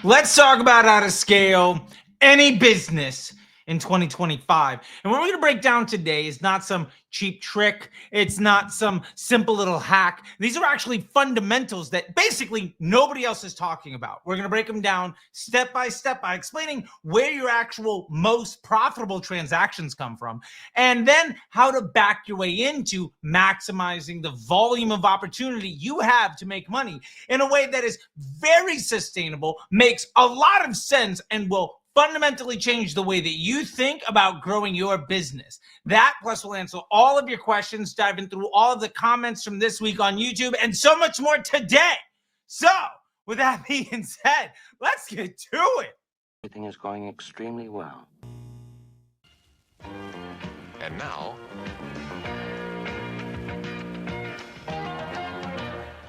Let's talk about how to scale any business in 2025. And what we're going to break down today is not some cheap trick. It's not some simple little hack. These are actually fundamentals that basically nobody else is talking about. We're going to break them down step by explaining where your actual most profitable transactions come from, and then how to back your way into maximizing the volume of opportunity you have to make money in a way that is very sustainable, makes a lot of sense, and will fundamentally change the way that you think about growing your business. That plus we'll answer all of your questions, diving through all of the comments from this week on YouTube, and so much more today. So, with that being said, let's get to it. Everything is going extremely well. And now,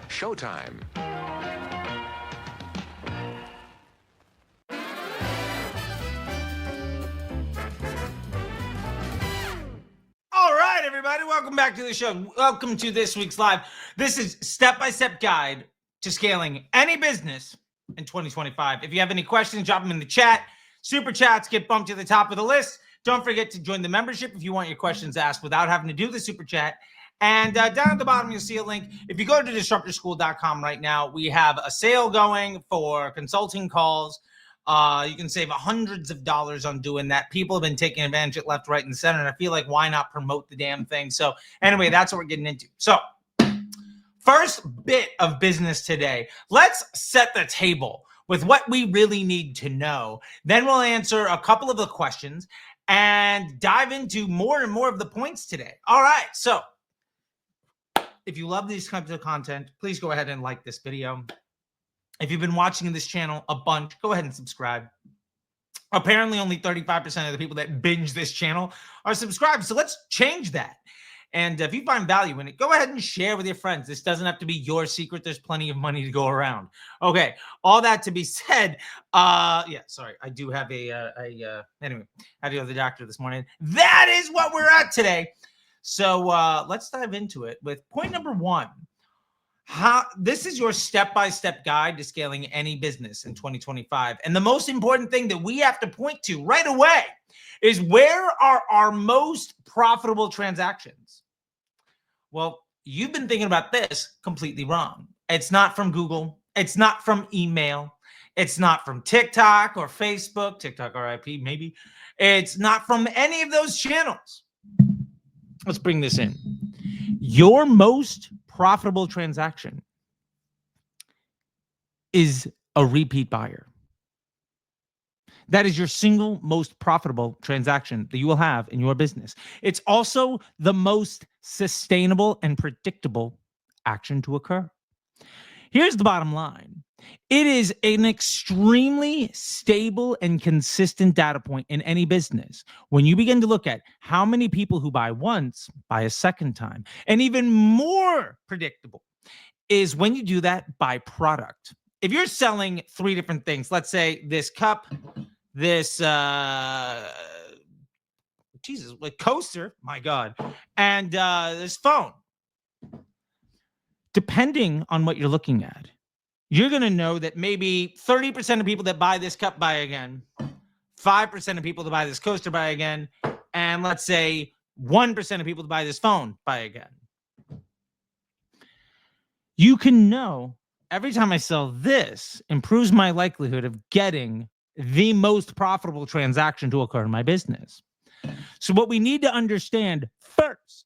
showtime. All right, everybody, welcome back to the show. Welcome to this week's live. This is step-by-step guide to scaling any business in 2025. If you have any questions, drop them in the chat. Super chats get bumped to the top of the list. Don't forget to join the membership if you want your questions asked without having to do the super chat. And down at the bottom, you'll see a link. If you go to disruptorschool.com right now, we have a sale going for consulting calls. You can save hundreds of dollars on doing that. People have been taking advantage of it left, right, and center, and I feel like why not promote the damn thing? So anyway, that's what we're getting into. So first bit of business today, let's set the table with what we really need to know. Then we'll answer a couple of the questions and dive into more and more of the points today. All right, so if you love these kinds of content, please go ahead and like this video. If you've been watching this channel a bunch, go ahead and subscribe. Apparently, only 35% of the people that binge this channel are subscribed. So let's change that. And if you find value in it, go ahead and share with your friends. This doesn't have to be your secret. There's plenty of money to go around. Okay, all that to be said, yeah, sorry. I do have anyway, I had to go to the doctor this morning. That is what we're at today. So let's dive into it with point number one. This is your step-by-step guide to scaling any business in 2025. And the most important thing that we have to point to right away is where are our most profitable transactions? Well, you've been thinking about this completely wrong. It's not from Google. It's not from email. It's not from TikTok or Facebook, TikTok RIP maybe. It's not from any of those channels. Let's bring this in. Your most profitable transaction is a repeat buyer. That is your single most profitable transaction that you will have in your business. It's also the most sustainable and predictable action to occur. Here's the bottom line. It is an extremely stable and consistent data point in any business. When you begin to look at how many people who buy once buy a second time, and even more predictable is when you do that by product. If you're selling three different things, let's say this cup, this coaster, my God, and this phone, depending on what you're looking at, you're going to know that maybe 30% of people that buy this cup buy again, 5% of people that buy this coaster buy again, and let's say 1% of people that buy this phone buy again. You can know every time I sell this improves my likelihood of getting the most profitable transaction to occur in my business. So what we need to understand first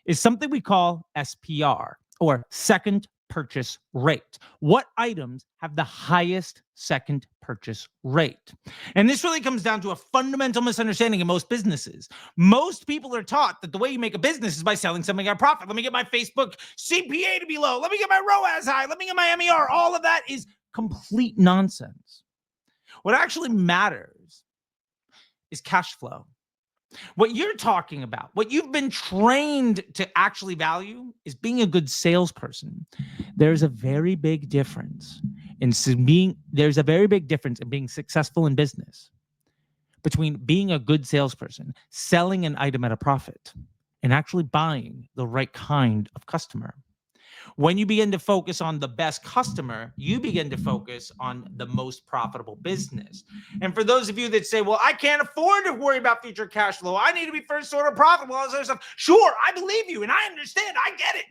is something we call SPR, or second purchase rate. What items have the highest second purchase rate? And this really comes down to a fundamental misunderstanding in most businesses. Most people are taught that the way you make a business is by selling something at profit. Let me get my Facebook CPA to be low. Let me get my ROAS high. Let me get my MER. All of that is complete nonsense. What actually matters is cash flow. What you're talking about, what you've been trained to actually value, is being a good salesperson. There's a very big difference in being successful in business between being a good salesperson, selling an item at a profit, and actually buying the right kind of customer. When you begin to focus on the best customer, you begin to focus on the most profitable business. And for those of you that say, well, I can't afford to worry about future cash flow, I need to be first order profitable, all this other stuff. Sure, I believe you and I understand. I get it.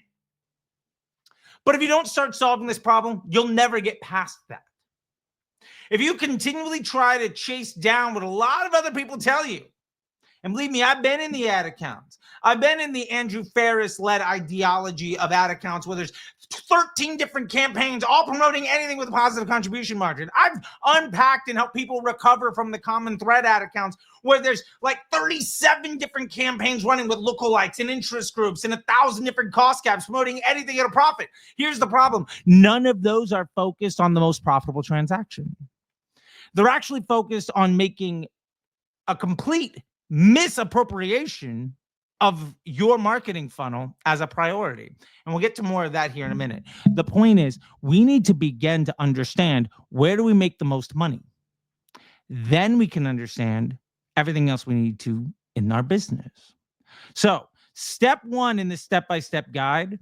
But if you don't start solving this problem, you'll never get past that. If you continually try to chase down what a lot of other people tell you, and believe me, I've been in the ad accounts. I've been in the Andrew Ferris-led ideology of ad accounts where there's 13 different campaigns all promoting anything with a positive contribution margin. I've unpacked and helped people recover from the common thread ad accounts where there's like 37 different campaigns running with lookalikes and interest groups and 1,000 different cost caps promoting anything at a profit. Here's the problem. None of those are focused on the most profitable transaction. They're actually focused on making a complete misappropriation of your marketing funnel as a priority. And we'll get to more of that here in a minute. The point is, we need to begin to understand, where do we make the most money? Then we can understand everything else we need to in our business. So step one in this step-by-step guide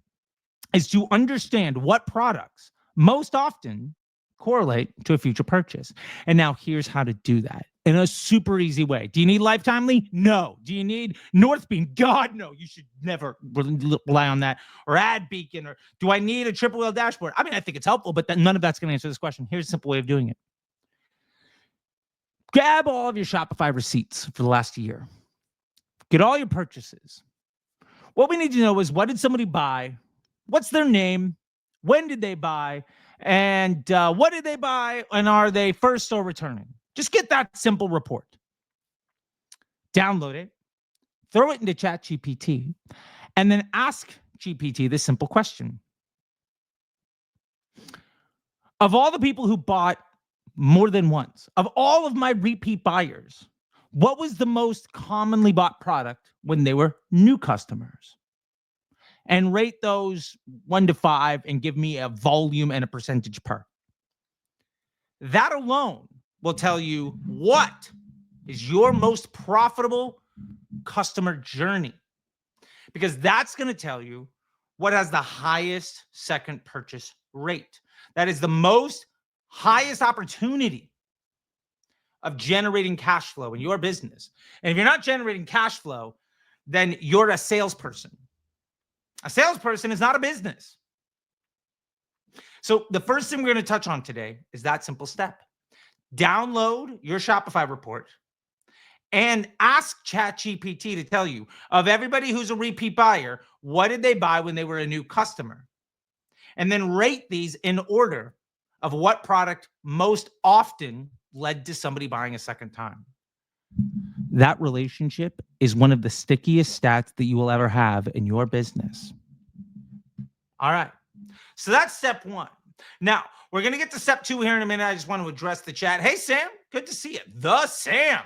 is to understand what products most often correlate to a future purchase. And now here's how to do that in a super easy way. Do you need Lifetimely? No. Do you need Northbeam? God, no. You should never rely on that. Or Ad Beacon. Or do I need a triple wheel dashboard? I mean, I think it's helpful, but none of that's going to answer this question. Here's a simple way of doing it. Grab all of your Shopify receipts for the last year. Get all your purchases. What we need to know is, what did somebody buy? What's their name? When did they buy? And what did they buy? And are they first or returning? Just get that simple report. Download it. Throw it into ChatGPT. And then ask GPT this simple question. Of all the people who bought more than once, of all of my repeat buyers, what was the most commonly bought product when they were new customers? And rate those 1 to 5 and give me a volume and a percentage per. That alone will tell you what is your most profitable customer journey, because that's going to tell you what has the highest second purchase rate. That is the most highest opportunity of generating cash flow in your business. And if you're not generating cash flow, then you're a salesperson. A salesperson is not a business. So the first thing we're going to touch on today is that simple step. Download your Shopify report and ask ChatGPT to tell you, of everybody who's a repeat buyer, what did they buy when they were a new customer? And then rate these in order of what product most often led to somebody buying a second time. That relationship is one of the stickiest stats that you will ever have in your business. All right. So that's step one. Now, we're going to get to step two here in a minute. I just want to address the chat. Hey, Sam, good to see you. The Sam.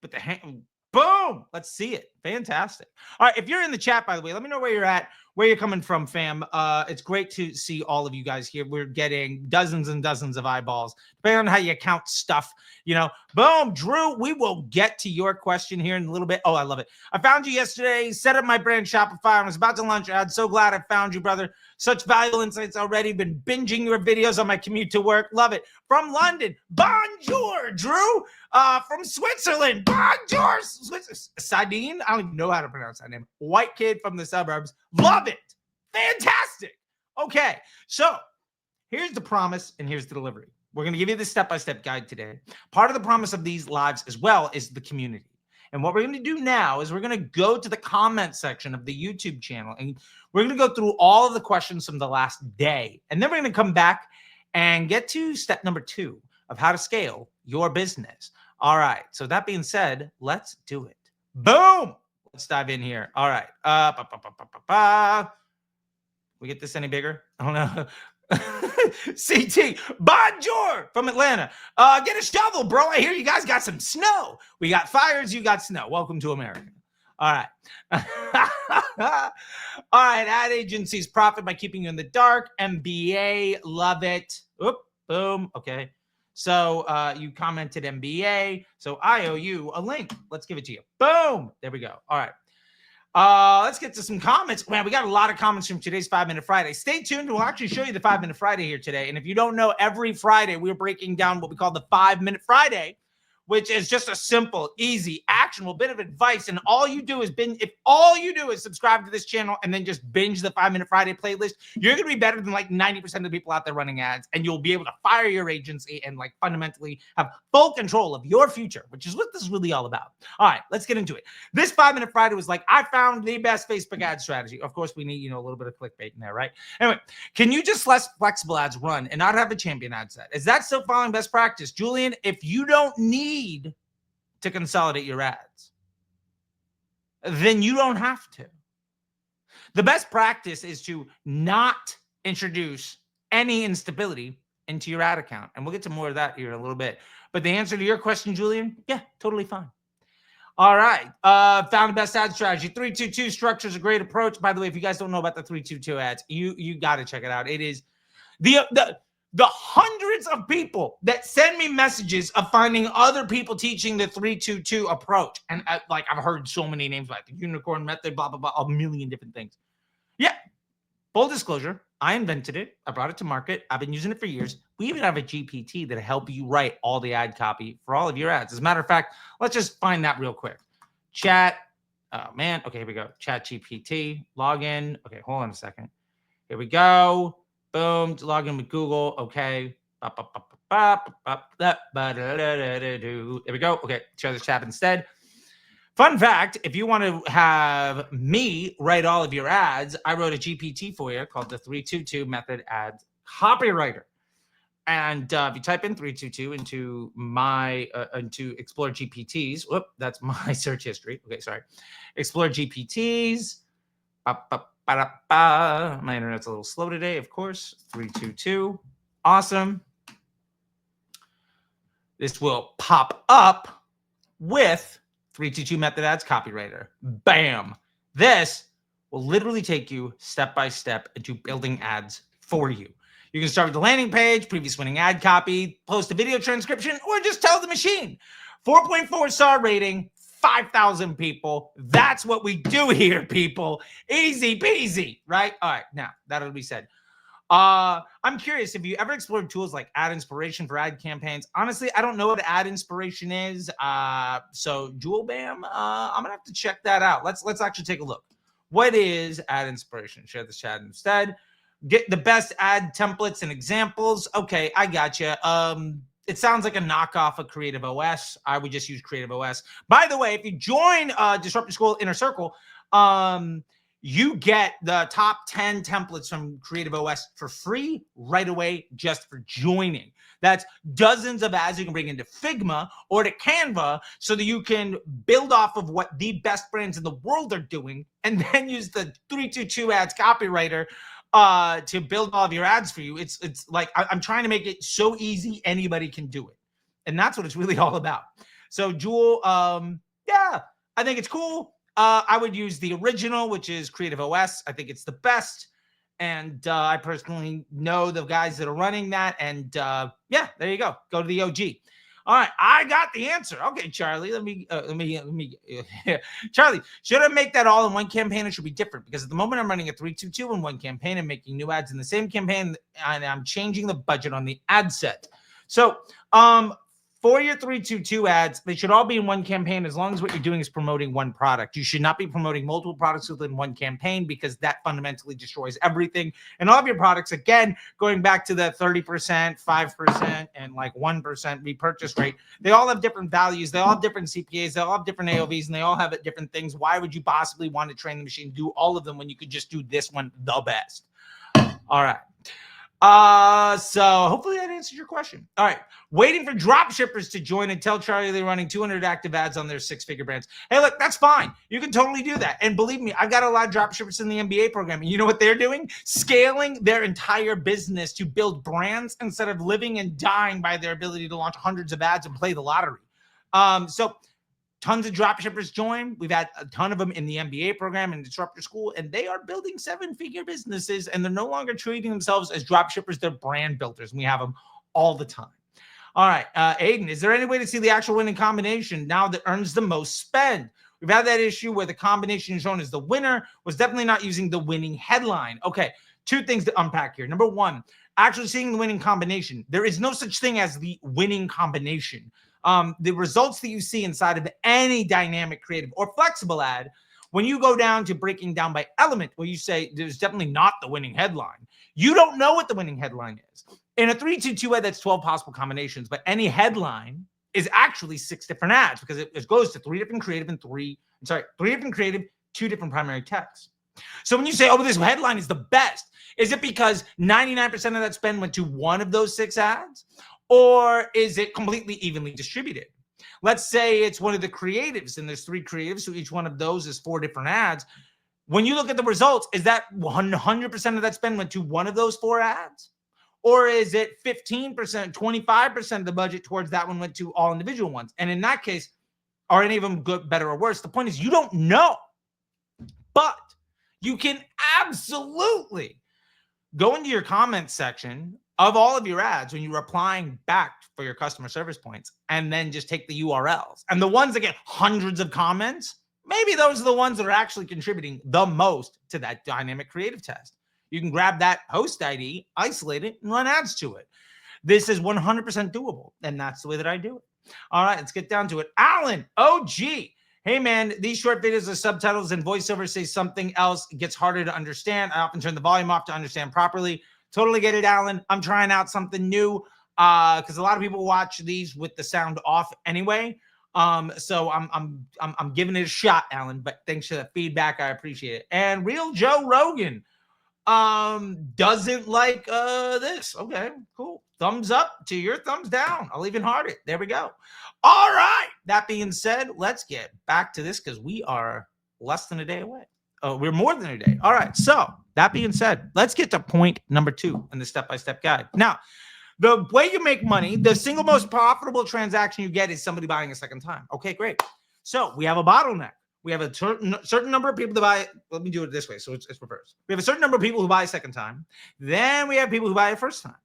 But the hand, boom. Let's see it. Fantastic. All right. If you're in the chat, by the way, let me know where you're at, where you're coming from, fam. It's great to see all of you guys here. We're getting dozens and dozens of eyeballs, depending on how you count stuff. You know, boom, Drew, we will get to your question here in a little bit. Oh, I love it. I found you yesterday, set up my brand Shopify. I was about to launch. I'm so glad I found you, brother. Such valuable insights already. Been binging your videos on my commute to work. Love it. From London, bonjour, Drew. From Switzerland, bonjour. Sadine, I don't even know how to pronounce that name. White kid from the suburbs. Love it. Fantastic. Okay, so here's the promise and here's the delivery. We're going to give you the step-by-step guide today. Part of the promise of these lives as well is the community. And what we're going to do now is we're going to go to the comment section of the YouTube channel, and we're going to go through all of the questions from the last day. And then we're going to come back and get to step number 2 of how to scale your business. All right. So that being said, let's do it. Boom. Let's dive in here. All right. We get this any bigger? I don't know. CT, bonjour from Atlanta. Get a shovel, bro. I hear you guys got some snow. We got fires, you got snow. Welcome to America. All right. All right. Ad agencies profit by keeping you in the dark. MBA, love it. Oop, boom. Okay. So you commented MBA. So I owe you a link. Let's give it to you. Boom. There we go. All right. Let's get to some comments. Man, we got a lot of comments from today's 5-Minute Friday. Stay tuned. We'll actually show you the 5-Minute Friday here today. And if you don't know, every Friday we're breaking down what we call the 5-Minute Friday, which is just a simple, easy, actionable bit of advice. And all you do is subscribe to this channel and then just binge the 5-Minute Friday playlist, you're going to be better than like 90% of the people out there running ads. And you'll be able to fire your agency and like fundamentally have full control of your future, which is what this is really all about. All right, let's get into it. This 5-Minute Friday was like, I found the best Facebook ad strategy. Of course, we need, a little bit of clickbait in there, right? Anyway, can you just let flexible ads run and not have a champion ad set? Is that still following best practice? Julian, if you don't need to consolidate your ads, then you don't have to. The best practice is to not introduce any instability into your ad account. And we'll get to more of that here in a little bit. But the answer to your question, Julian, yeah, totally fine. All right. Found the best ad strategy. 3-2-2 structure is a great approach. By the way, if you guys don't know about the 3-2-2 ads, you got to check it out. It is the hundreds of people that send me messages of finding other people teaching the 3-2-2 approach. And I've heard so many names like the unicorn method, blah, blah, blah, a million different things. Yeah. Full disclosure, I invented it. I brought it to market. I've been using it for years. We even have a GPT that help you write all the ad copy for all of your ads. As a matter of fact, let's just find that real quick. Okay, here we go. ChatGPT, login. Okay, hold on a second. Here we go. Boom, log in with Google. Okay. There we go. Okay, share this tab instead. Fun fact, if you want to have me write all of your ads, I wrote a GPT for you called the 3-2-2 method ads copywriter. And if you type in 3-2-2 into Explore GPTs, whoop, that's my search history. Okay, sorry. Explore GPTs. My internet's a little slow today, of course. 3-2-2. Awesome. This will pop up with 3-2-2 method ads copywriter. Bam. This will literally take you step by step into building ads for you. You can start with the landing page, previous winning ad copy, post a video transcription, or just tell the machine. 4.4 star rating, 5,000 people. That's what we do here, people. Easy peasy, right? All right, now that'll be said. I'm curious, have you ever explored tools like Ad Inspiration for ad campaigns? Honestly, I don't know what Ad Inspiration is. So Jewel Bam, I'm gonna have to check that out. Let's actually take a look. What is Ad Inspiration? Share this chat instead. Get the best ad templates and examples. Okay, I got you. It sounds like a knockoff of Creative OS. I would just use Creative OS. By the way, if you join Disrupt Your School Inner Circle, you get the top 10 templates from Creative OS for free right away just for joining. That's dozens of ads you can bring into Figma or to Canva so that you can build off of what the best brands in the world are doing and then use the 3-2-2 ads copywriter to build all of your ads for you. It's like I'm trying to make it so easy anybody can do it. And that's what it's really all about. So Jewel, yeah, I think it's cool. I would use the original, which is Creative OS. I think it's the best. And I personally know the guys that are running that. And yeah, there you go. Go to the OG. All right, I got the answer. Okay, Charlie, let me. Charlie, should I make that all in one campaign or should it be different? Because at the moment I'm running a 3-2-2 in one campaign and making new ads in the same campaign, and I'm changing the budget on the ad set. So, for your 3-2-2 ads, they should all be in one campaign as long as what you're doing is promoting one product. You should not be promoting multiple products within one campaign because that fundamentally destroys everything. And all of your products, again, going back to the 30%, 5%, and like 1% repurchase rate, they all have different values. They all have different CPAs. They all have different AOVs, and they all have different things. Why would you possibly want to train the machine to do all of them when you could just do this one the best? All right. So hopefully that answered your question. All right. Waiting for drop shippers to join and tell Charlie they're running 200 active ads on their 6-figure brands. Hey, look, that's fine. You can totally do that. And believe me, I've got a lot of drop shippers in the MBA program. And you know what they're doing? Scaling their entire business to build brands instead of living and dying by their ability to launch hundreds of ads and play the lottery. So tons of drop shippers join. We've had a ton of them in the MBA program and Disrupt Your School, and they are building 7-figure businesses, and they're no longer treating themselves as drop shippers. They're brand builders, and we have them all the time. All right, Aiden, is there any way to see the actual winning combination now that earns the most spend? We've had that issue where the combination shown as the winner was definitely not using the winning headline. Okay, two things to unpack here. Number one, actually seeing the winning combination. There is no such thing as the winning combination. The results that you see inside of any dynamic, creative, or flexible ad, when you go down to breaking down by element, where you say there's definitely not the winning headline, you don't know what the winning headline is. In a 3-2-2 ad, that's 12 possible combinations, but any headline is actually 6 different ads because it goes to 3 different creative and 3 different creative, 2 different primary texts. So when you say, oh, this headline is the best, is it because 99% of that spend went to one of those 6 ads? Or is it completely evenly distributed? Let's say it's one of the creatives and there's 3 creatives, so each one of those is 4 different ads. When you look at the results, is that 100% of that spend went to one of those 4 ads? Or is it 15%, 25% of the budget towards that one went to all individual ones? And in that case, are any of them good, better, or worse? The point is you don't know. But you can absolutely go into your comments section of all of your ads when you're applying back for your customer service points and then just take the URLs. And the ones that get hundreds of comments, maybe those are the ones that are actually contributing the most to that dynamic creative test. You can grab that host ID, isolate it, and run ads to it. This is 100% doable, and that's the way that I do it. All right, let's get down to it. Alan, OG. Hey, man, these short videos with subtitles and voiceover say something else. It gets harder to understand. I often turn the volume off to understand properly. Totally get it, Alan. I'm trying out something new because a lot of people watch these with the sound off anyway. So I'm giving it a shot, Alan. But thanks for the feedback. I appreciate it. And Real Joe Rogan doesn't like this. Okay, cool. Thumbs up to your thumbs down. I'll even heart it. There we go. All right. That being said, let's get back to this because we are less than a day away. Oh, we're more than a day. All right. So that being said, let's get to point number 2 in the step-by-step guide. Now, the way you make money, the single most profitable transaction you get is somebody buying a second time. Okay, great. So we have a bottleneck. We have a certain number of people to buy. Let me do it this way. So it's reversed. We have a certain number of people who buy a second time. Then we have people who buy a first time.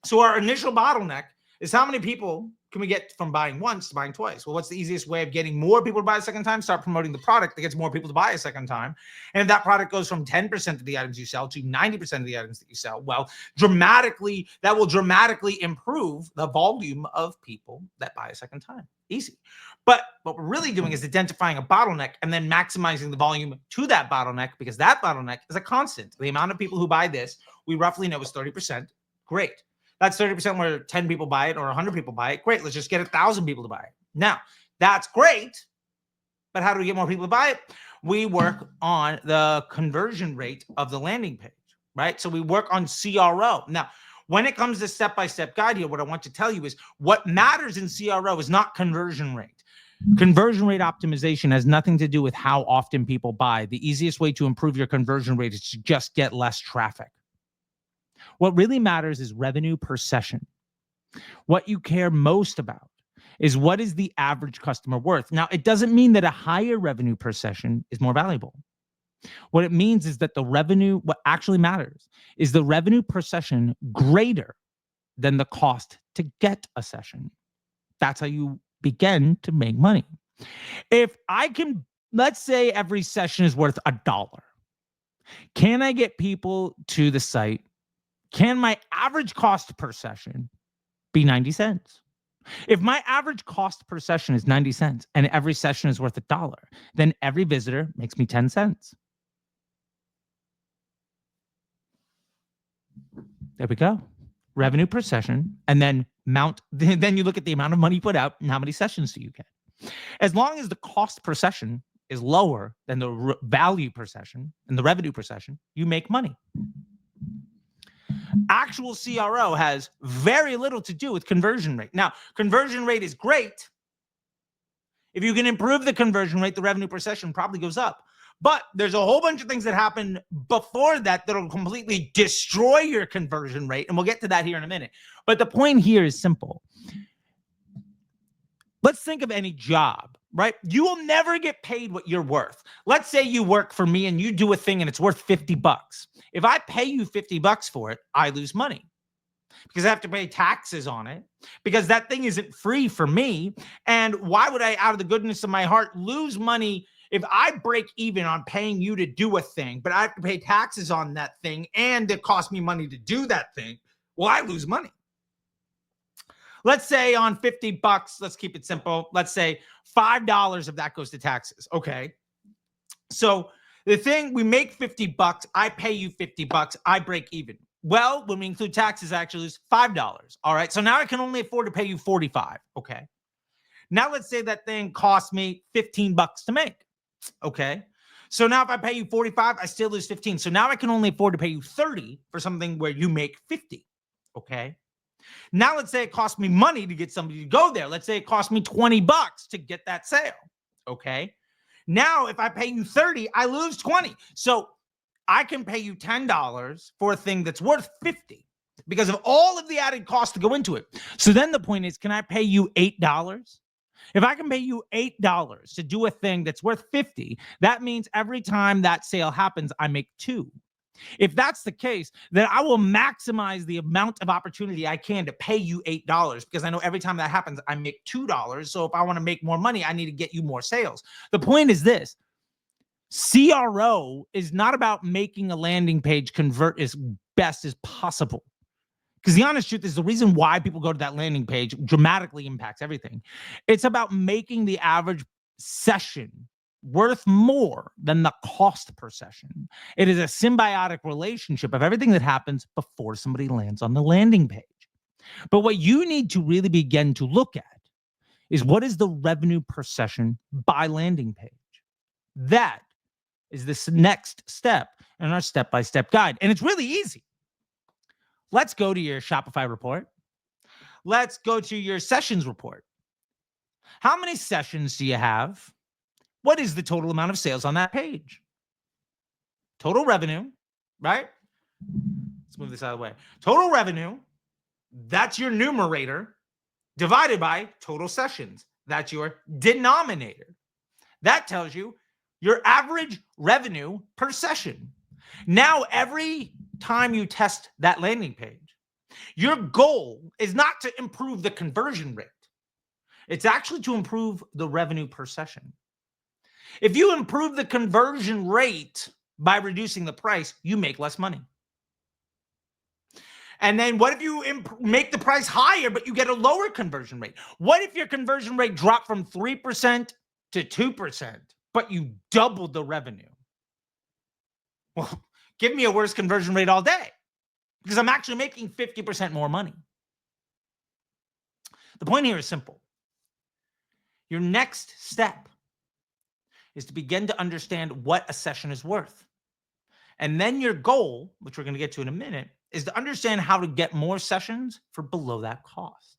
So our initial bottleneck is how many people can we get from buying once to buying twice? Well, what's the easiest way of getting more people to buy a second time? Start promoting the product that gets more people to buy a second time. And if that product goes from 10% of the items you sell to 90% of the items that you sell, well, that will dramatically improve the volume of people that buy a second time. Easy. But what we're really doing is identifying a bottleneck and then maximizing the volume to that bottleneck because that bottleneck is a constant. The amount of people who buy this, we roughly know is 30%. Great. That's 30% where 10 people buy it or 100 people buy it. Great. Let's just get 1,000 people to buy it. Now, that's great. But how do we get more people to buy it? We work on the conversion rate of the landing page, right? So we work on CRO. Now, when it comes to step-by-step guide here, what I want to tell you is what matters in CRO is not conversion rate. Conversion rate optimization has nothing to do with how often people buy. The easiest way to improve your conversion rate is to just get less traffic. What really matters is revenue per session. What you care most about is what is the average customer worth. Now, it doesn't mean that a higher revenue per session is more valuable. What it means is that what actually matters is the revenue per session greater than the cost to get a session. That's how you begin to make money. If I can, let's say every session is worth $1. Can I get people to the site? Can my average cost per session be 90 cents? If my average cost per session is 90 cents and every session is worth $1, then every visitor makes me 10 cents. There we go. Revenue per session, and then then you look at the amount of money you put out and how many sessions do you get. As long as the cost per session is lower than the value per session and the revenue per session, you make money. Actual CRO has very little to do with conversion rate. Now, conversion rate is great. If you can improve the conversion rate, the revenue per session probably goes up. But there's a whole bunch of things that happen before that that'll completely destroy your conversion rate. And we'll get to that here in a minute. But the point here is simple. Let's think of any job, right? You will never get paid what you're worth. Let's say you work for me and you do a thing and it's worth $50. If I pay you $50 for it, I lose money. because I have to pay taxes on it, because that thing isn't free for me. And why would I, out of the goodness of my heart, lose money if I break even on paying you to do a thing, but I have to pay taxes on that thing and it costs me money to do that thing? Well, I lose money. Let's say on 50 bucks, let's keep it simple. Let's say $5 of that goes to taxes. Okay. So the thing, we make 50 bucks, I pay you 50 bucks, I break even. Well, when we include taxes, I actually lose $5. All right. So now I can only afford to pay you 45. Okay. Now let's say that thing cost me 15 bucks to make. Okay. So now if I pay you 45, I still lose 15. So now I can only afford to pay you 30 for something where you make 50. Okay. Now let's say it cost me money to get somebody to go there. Let's say it cost me 20 bucks to get that sale. Okay. Now if I pay you 30, I lose 20. So I can pay you $10 for a thing that's worth 50 because of all of the added costs to go into it. So then the point is, can I pay you $8? If I can pay you $8 to do a thing that's worth 50, that means every time that sale happens, I make 2. If that's the case, then I will maximize the amount of opportunity I can to pay you $8 because I know every time that happens, I make $2. So if I want to make more money, I need to get you more sales. The point is this: CRO is not about making a landing page convert as best as possible. Because the honest truth is, the reason why people go to that landing page dramatically impacts everything. It's about making the average session worth more than the cost per session. It is a symbiotic relationship of everything that happens before somebody lands on the landing page. But what you need to really begin to look at is, what is the revenue per session by landing page? That is this next step in our step-by-step guide. And it's really easy. Let's go to your Shopify report. Let's go to your sessions report. How many sessions do you have? What is the total amount of sales on that page? Total revenue, right? Let's move this out of the way. Total revenue, that's your numerator, divided by total sessions. That's your denominator. That tells you your average revenue per session. Now, every time you test that landing page, your goal is not to improve the conversion rate. It's actually to improve the revenue per session. If you improve the conversion rate by reducing the price, you make less money. And then what if you make the price higher, but you get a lower conversion rate? What if your conversion rate dropped from 3% to 2%, but you doubled the revenue? Well, give me a worse conversion rate all day, because I'm actually making 50% more money. The point here is simple. Your next step is to begin to understand what a session is worth. And then your goal, which we're going to get to in a minute, is to understand how to get more sessions for below that cost.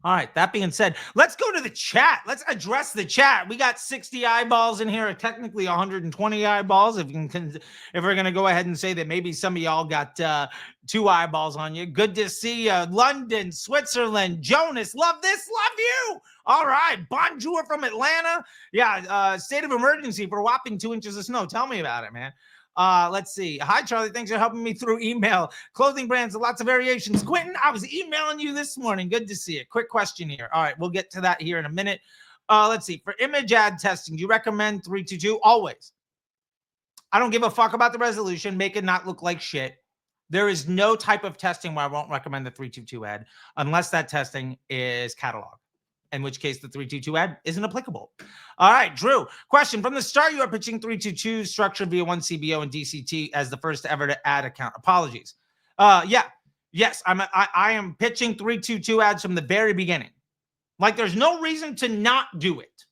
All right, that being said, let's go to the chat. Let's address the chat. We got 60 eyeballs in here, technically 120 eyeballs. If we're going to go ahead and say that maybe some of y'all got 2 eyeballs on you. Good to see you. London, Switzerland, Jonas, love this, love you. All right, bonjour from Atlanta. Yeah, state of emergency for a whopping 2 inches of snow. Tell me about it, man. Let's see. Hi, Charlie. Thanks for helping me through email. Clothing brands, lots of variations. Quentin, I was emailing you this morning. Good to see you. Quick question here. All right, we'll get to that here in a minute. Let's see. For image ad testing, do you recommend 322? Always. I don't give a fuck about the resolution. Make it not look like shit. There is no type of testing where I won't recommend the 322 ad unless that testing is catalog, in which case the 322 ad isn't applicable. All right, Drew, question. From the start, you are pitching 322 structured via 1 CBO and DCT as the first ever to add account. Apologies. Yes, I am pitching 322 ads from the very beginning. Like, there's no reason to not do it.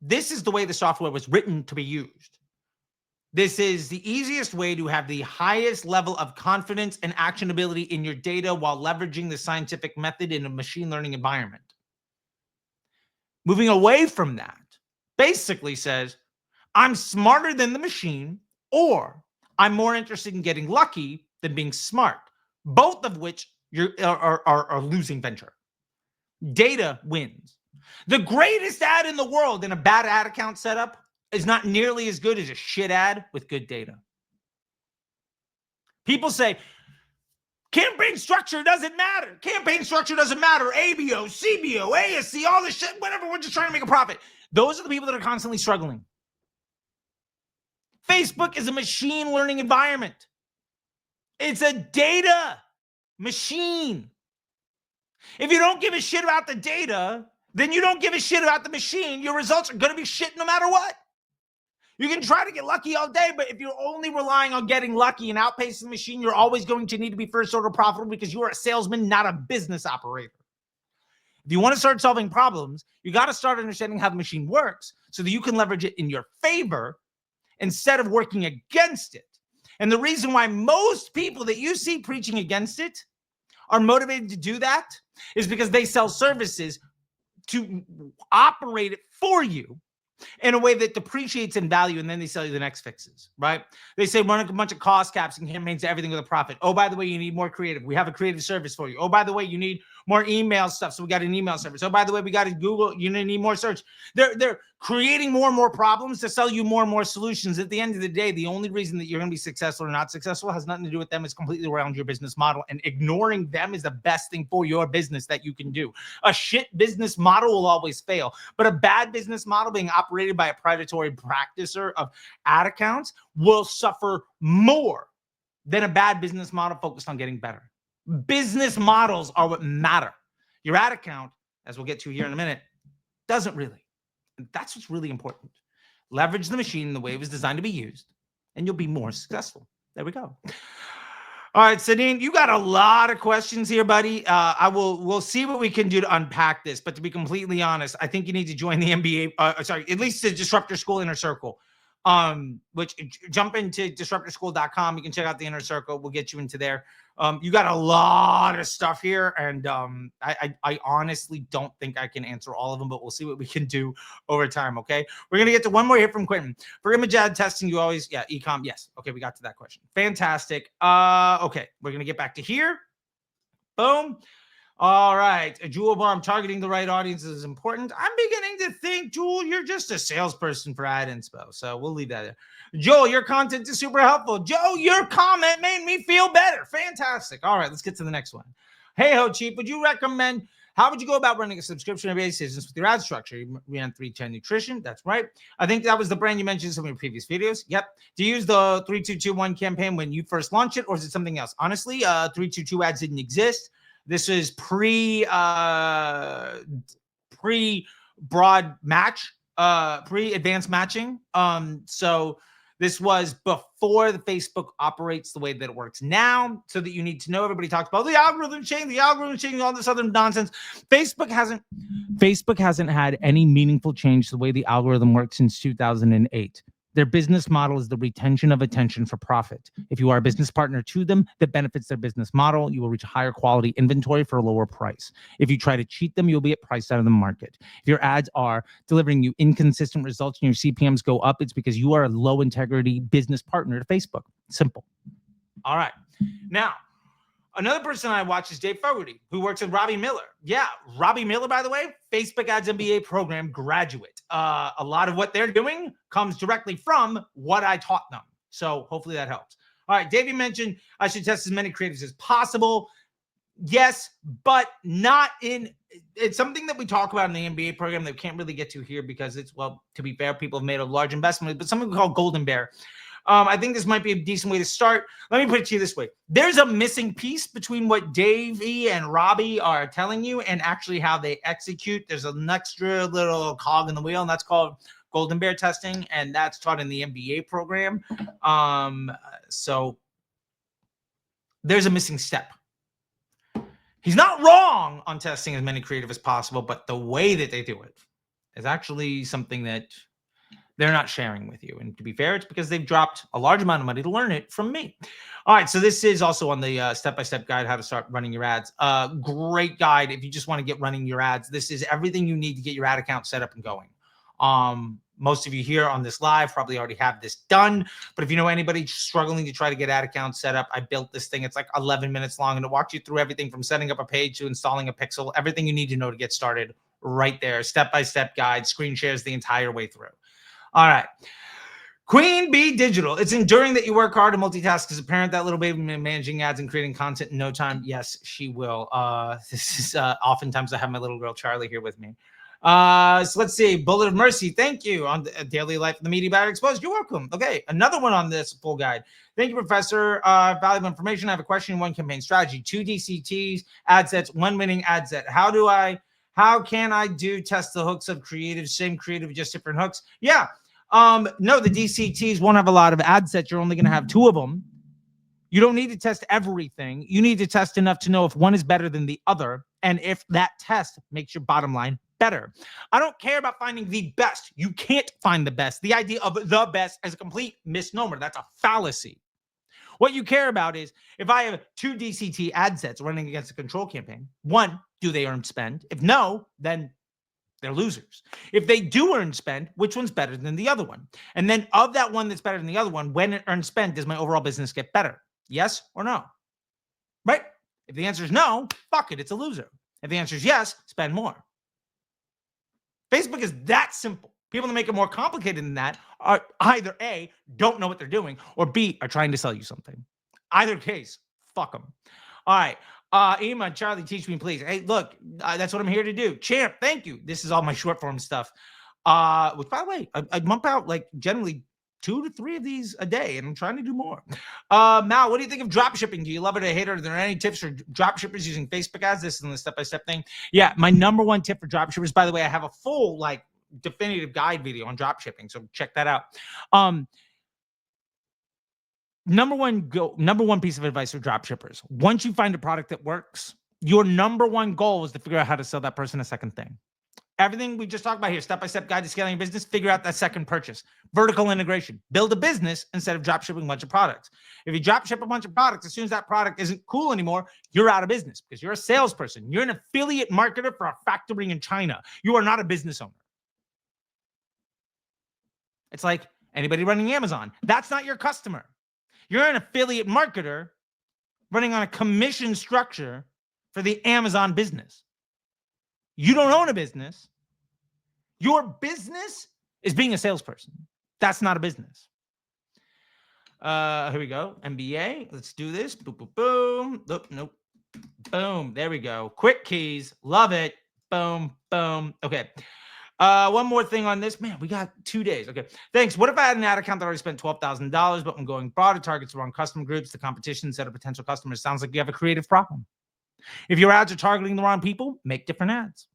This is the way the software was written to be used. This is the easiest way to have the highest level of confidence and actionability in your data while leveraging the scientific method in a machine learning environment. Moving away from that basically says, I'm smarter than the machine, or I'm more interested in getting lucky than being smart, both of which are losing venture. Data wins. The greatest ad in the world in a bad ad account setup is not nearly as good as a shit ad with good data. People say, Campaign structure doesn't matter. Campaign structure doesn't matter. ABO, CBO, ASC, all this shit, whatever. We're just trying to make a profit. Those are the people that are constantly struggling. Facebook is a machine learning environment. It's a data machine. If you don't give a shit about the data, then you don't give a shit about the machine. Your results are going to be shit no matter what. You can try to get lucky all day, but if you're only relying on getting lucky and outpacing the machine, you're always going to need to be first order profitable because you are a salesman, not a business operator. If you want to start solving problems, you got to start understanding how the machine works so that you can leverage it in your favor instead of working against it. And the reason why most people that you see preaching against it are motivated to do that is because they sell services to operate it for you in a way that depreciates in value, and then they sell you the next fixes, right? They say run a bunch of cost caps and campaigns to everything with a profit. Oh, by the way, you need more creative. We have a creative service for you. Oh, by the way, you need more email stuff, so we got an email service. Oh, by the way, we got a Google. You need more search. They're creating more and more problems to sell you more and more solutions. At the end of the day, the only reason that you're going to be successful or not successful has nothing to do with them. It's completely around your business model, and ignoring them is the best thing for your business that you can do. A shit business model will always fail, but a bad business model being operated by a predatory practicer of ad accounts will suffer more than a bad business model focused on getting better. Business models are what matter. Your ad account, as we'll get to here in a minute, doesn't really. And that's what's really important. Leverage the machine the way it was designed to be used, and you'll be more successful. There we go. All right, Sadine, you got a lot of questions here, buddy. We'll see what we can do to unpack this. But to be completely honest, I think you need to join the MBA. At least the Disruptor School Inner Circle. Which jump into disruptorschool.com. You can check out the Inner Circle. We'll get you into there. You got a lot of stuff here, and I honestly don't think I can answer all of them, but we'll see what we can do over time. Okay, we're gonna get to one more here from Quentin. For image ad testing, you always ecom. Yes, okay, we got to that question. Fantastic. Okay, we're gonna get back to here. Boom. All right, Jewel Barm, targeting the right audience is important. I'm beginning to think, Jewel, you're just a salesperson for ad inspo. So we'll leave that there. Joel, your content is super helpful. Joe, your comment made me feel better. Fantastic. All right, let's get to the next one. Hey ho, Chief, how would you go about running a subscription-based business with your ad structure? You ran 310 Nutrition. That's right. I think that was the brand you mentioned in some of your previous videos. Yep. Do you use the 3221 campaign when you first launched it, or is it something else? Honestly, 322 ads didn't exist. This is pre-broad match, pre-advanced matching. So this was before the Facebook operates the way that it works now, so that you need to know. Everybody talks about the algorithm change, all this other nonsense. Facebook hasn't had any meaningful change to the way the algorithm works since 2008. Their business model is the retention of attention for profit. If you are a business partner to them that benefits their business model, you will reach higher quality inventory for a lower price. If you try to cheat them, you'll be priced out of the market. If your ads are delivering you inconsistent results and your CPMs go up, it's because you are a low integrity business partner to Facebook. Simple. All right. Now, another person I watch is Dave Fogarty, who works with Robbie Miller. Yeah, Robbie Miller, by the way, Facebook Ads MBA program graduate. A lot of what they're doing comes directly from what I taught them. So hopefully that helps. All right, Davey mentioned I should test as many creatives as possible. Yes, but not in, it's something that we talk about in the MBA program that we can't really get to here because it's, well, to be fair, people have made a large investment, but something we call Golden Bear. I think this might be a decent way to start. Let me put it to you this way. There's a missing piece between what Davey and Robbie are telling you and actually how they execute. There's an extra little cog in the wheel, and that's called Golden Bear testing, and that's taught in the MBA program. So there's a missing step. He's not wrong on testing as many creative as possible, but the way that they do it is actually something that they're not sharing with you. And to be fair, it's because they've dropped a large amount of money to learn it from me. All right, so this is also on the step-by-step guide, how to start running your ads. Great guide if you just want to get running your ads. This is everything you need to get your ad account set up and going. Most of you here on this live probably already have this done, but if you know anybody struggling to try to get ad accounts set up, I built this thing. It's like 11 minutes long, and it walks you through everything from setting up a page to installing a pixel, everything you need to know to get started right there. Step-by-step guide, screen shares the entire way through. All right. Queen Bee Digital. It's enduring that you work hard and multitask as a parent. That little baby managing ads and creating content in no time. Yes, she will. This is oftentimes I have my little girl Charlie here with me. So let's see. Bullet of Mercy. Thank you on the daily life of the media battery exposed. You're welcome. Okay, another one on this full guide. Thank you, Professor. Valuable information. I have a question. One campaign strategy. 2 DCTs, ad sets, 1 winning ad set. How can I do test the hooks of creative? Same creative, just different hooks. Yeah. No, the DCTs won't have a lot of ad sets. You're only going to have 2 of them. You don't need to test everything. You need to test enough to know if one is better than the other and if that test makes your bottom line better. I don't care about finding the best. You can't find the best. The idea of the best is a complete misnomer. That's a fallacy. What you care about is if I have 2 DCT ad sets running against a control campaign, 1, do they earn spend? If no, then they're losers. If they do earn spend, which one's better than the other one? And then of that one that's better than the other one, when it earns spend, does my overall business get better? Yes or no? Right? If the answer is no, fuck it, it's a loser. If the answer is yes, spend more. Facebook is that simple. People that make it more complicated than that are either A, don't know what they're doing, or B, are trying to sell you something. Either case, fuck them. All right. Ema, Charlie, teach me, please. Hey, look, that's what I'm here to do. Champ, thank you. This is all my short form stuff. Which, by the way, I bump out like generally 2 to 3 of these a day, and I'm trying to do more. Mal, what do you think of drop shipping? Do you love it or hate it? Are there any tips for drop shippers using Facebook ads? This is the step-by-step thing. Yeah, my number one tip for drop shippers, by the way, I have a full like definitive guide video on drop shipping, so check that out. Number one piece of advice for drop shippers. Once you find a product that works, your number one goal is to figure out how to sell that person a second thing. Everything we just talked about here, step-by-step guide to scaling your business, figure out that second purchase. Vertical integration. Build a business instead of drop shipping a bunch of products. If you drop ship a bunch of products, as soon as that product isn't cool anymore, you're out of business because you're a salesperson. You're an affiliate marketer for a factory in China. You are not a business owner. It's like anybody running Amazon. That's not your customer. You're an affiliate marketer running on a commission structure for the Amazon business. You don't own a business. Your business is being a salesperson. That's not a business. Here we go. MBA. Let's do this. Boom, boom, boom. Nope. Boom. There we go. Quick keys. Love it. Boom, boom. Okay. One more thing on this. Man, we got 2 days. Okay. Thanks. What if I had an ad account that already spent $12,000, but when going broad, it targets the wrong customer groups, the competition instead of potential customers? Sounds like you have a creative problem. If your ads are targeting the wrong people, make different ads.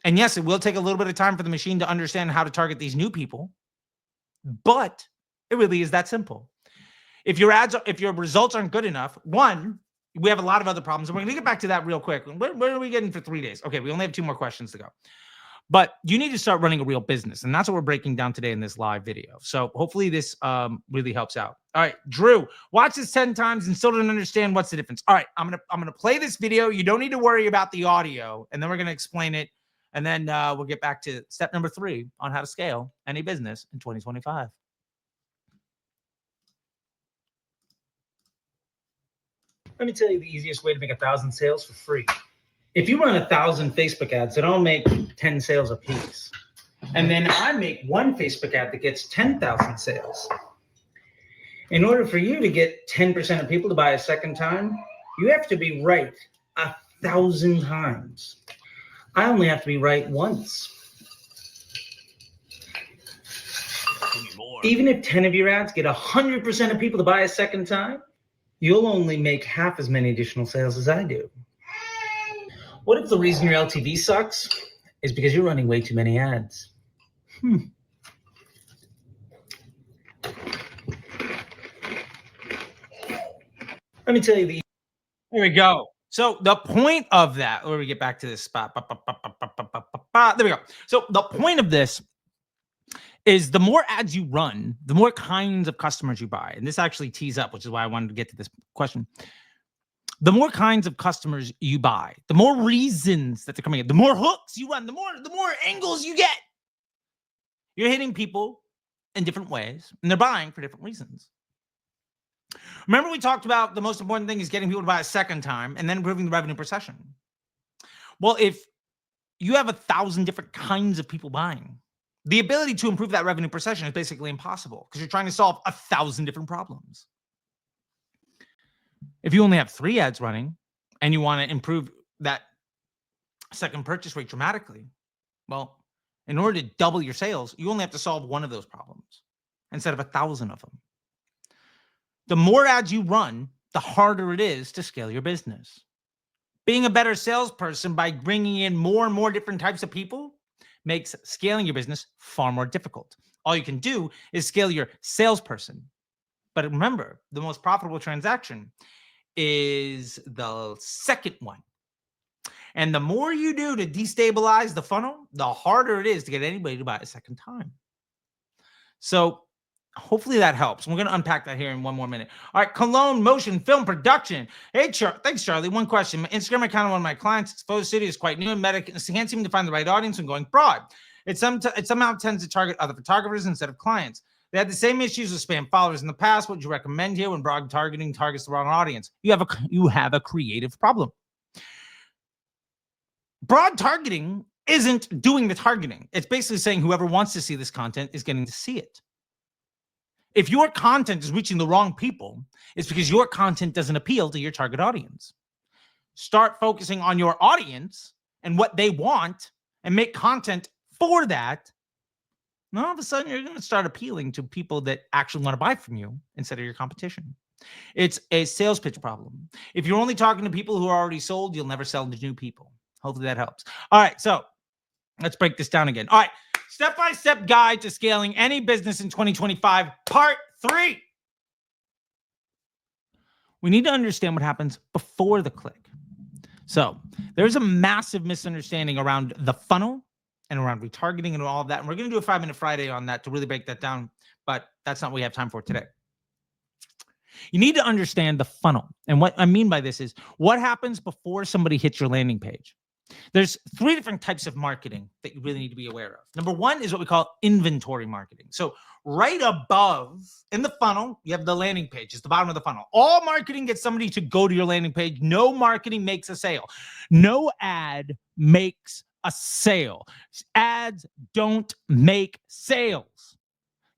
And yes, it will take a little bit of time for the machine to understand how to target these new people, but it really is that simple. If your results aren't good enough, one, we have a lot of other problems. And we're going to get back to that real quick. Where are we getting for 3 days? Okay, we only have 2 more questions to go. But you need to start running a real business. And that's what we're breaking down today in this live video. So hopefully this really helps out. All right, Drew, watch this 10 times and still don't understand what's the difference. All right, I'm gonna play this video. You don't need to worry about the audio. And then we're going to explain it. And then we'll get back to step number 3 on how to scale any business in 2025. Let me tell you the easiest way to make 1,000 sales for free. If you run 1,000 Facebook ads that all make 10 sales a piece, and then I make 1 Facebook ad that gets 10,000 sales, in order for you to get 10% of people to buy a second time, you have to be right 1,000 times. I only have to be right once. Even if 10 of your ads get 100% of people to buy a second time, you'll only make half as many additional sales as I do. What if the reason your LTV sucks is because you're running way too many ads? Let me tell you the... Here we go. So the point of that, where we get back to this spot. There we go. So the point of this is the more ads you run, the more kinds of customers you buy. And this actually tees up, which is why I wanted to get to this question. The more kinds of customers you buy, the more reasons that they're coming in, the more hooks you run, the more angles you get. You're hitting people in different ways, and they're buying for different reasons. Remember we talked about the most important thing is getting people to buy a second time and then improving the revenue per session. Well, if you have 1,000 different kinds of people buying, The ability to improve that revenue per session is basically impossible because you're trying to solve 1,000 different problems. If you only have 3 ads running and you want to improve that second purchase rate dramatically, well, in order to double your sales, you only have to solve one of those problems instead of 1,000 of them. The more ads you run, the harder it is to scale your business. Being a better salesperson by bringing in more and more different types of people makes scaling your business far more difficult. All you can do is scale your salesperson. But remember, the most profitable transaction is the second one. And the more you do to destabilize the funnel, the harder it is to get anybody to buy a second time. So hopefully that helps. We're going to unpack that here in one more minute. All right, Cologne Motion Film Production. Hey, thanks, Charlie. One question. My Instagram account of one of my clients, Exposed City, is quite new and can't seem to find the right audience when going broad. It somehow tends to target other photographers instead of clients. They had the same issues with spam followers in the past. What would you recommend here when broad targeting targets the wrong audience? You have a creative problem. Broad targeting isn't doing the targeting. It's basically saying whoever wants to see this content is getting to see it. If your content is reaching the wrong people, it's because your content doesn't appeal to your target audience. Start focusing on your audience and what they want and make content for that. And all of a sudden, you're going to start appealing to people that actually want to buy from you instead of your competition. It's a sales pitch problem. If you're only talking to people who are already sold, you'll never sell to new people. Hopefully that helps. All right, so let's break this down again. All right, step-by-step guide to scaling any business in 2025, part 3. We need to understand what happens before the click. So there's a massive misunderstanding around the funnel and around retargeting and all of that. And we're going to do a 5-minute Friday on that to really break that down, but that's not what we have time for today. You need to understand the funnel. And what I mean by this is what happens before somebody hits your landing page. There's 3 different types of marketing that you really need to be aware of. Number 1 is what we call inventory marketing. So right above in the funnel, you have the landing page. It's the bottom of the funnel. All marketing gets somebody to go to your landing page. No marketing makes a sale. No ad makes a sale. Ads don't make sales.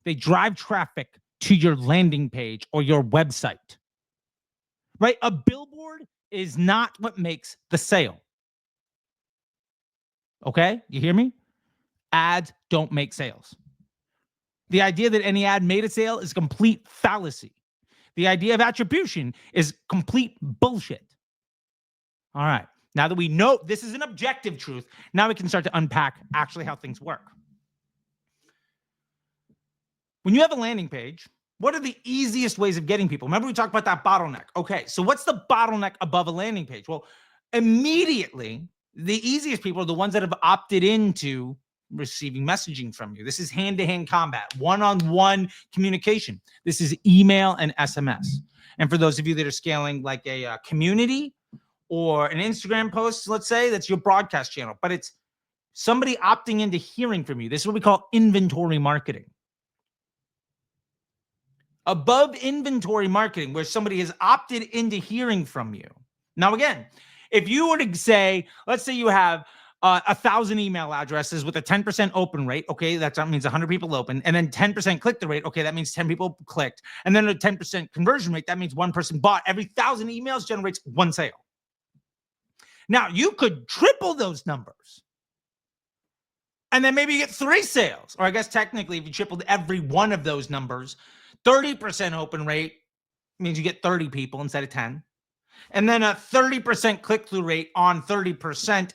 They drive traffic to your landing page or your website. Right? A billboard is not what makes the sale. Okay, you hear me? Ads don't make sales. The idea that any ad made a sale is complete fallacy. The idea of attribution is complete bullshit. All right, now that we know this is an objective truth, now we can start to unpack actually how things work. When you have a landing page, what are the easiest ways of getting people? Remember we talked about that bottleneck. Okay, so what's the bottleneck above a landing page? Well, immediately, the easiest people are the ones that have opted into receiving messaging from you. This is hand-to-hand combat, one-on-one communication. This is email and SMS. And for those of you that are scaling like a community or an Instagram post, let's say, that's your broadcast channel, but it's somebody opting into hearing from you. This is what we call inventory marketing. Above inventory marketing, where somebody has opted into hearing from you. Now, again, if you were to say, let's say you have 1,000 email addresses with a 10% open rate, okay, that means 100 people open, and then 10% click the rate, okay, that means 10 people clicked, and then a 10% conversion rate, that means 1 person bought. Every 1,000 emails generates 1 sale. Now, you could triple those numbers, and then maybe you get 3 sales, or I guess technically if you tripled every one of those numbers, 30% open rate means you get 30 people instead of 10. And then a 30% click-through rate on 30%.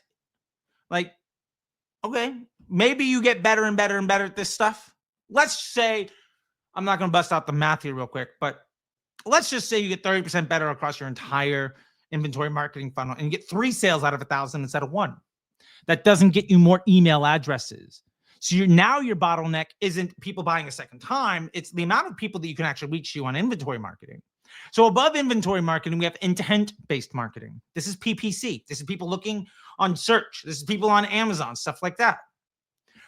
Like, okay, maybe you get better and better and better at this stuff. Let's say, I'm not going to bust out the math here real quick, but let's just say you get 30% better across your entire inventory marketing funnel and you get 3 sales out of 1,000 instead of 1. That doesn't get you more email addresses. So now your bottleneck isn't people buying a second time. It's the amount of people that you can actually reach you on inventory marketing. So above inventory marketing, we have intent-based marketing. This is PPC. This is people looking on search. This is people on Amazon, stuff like that.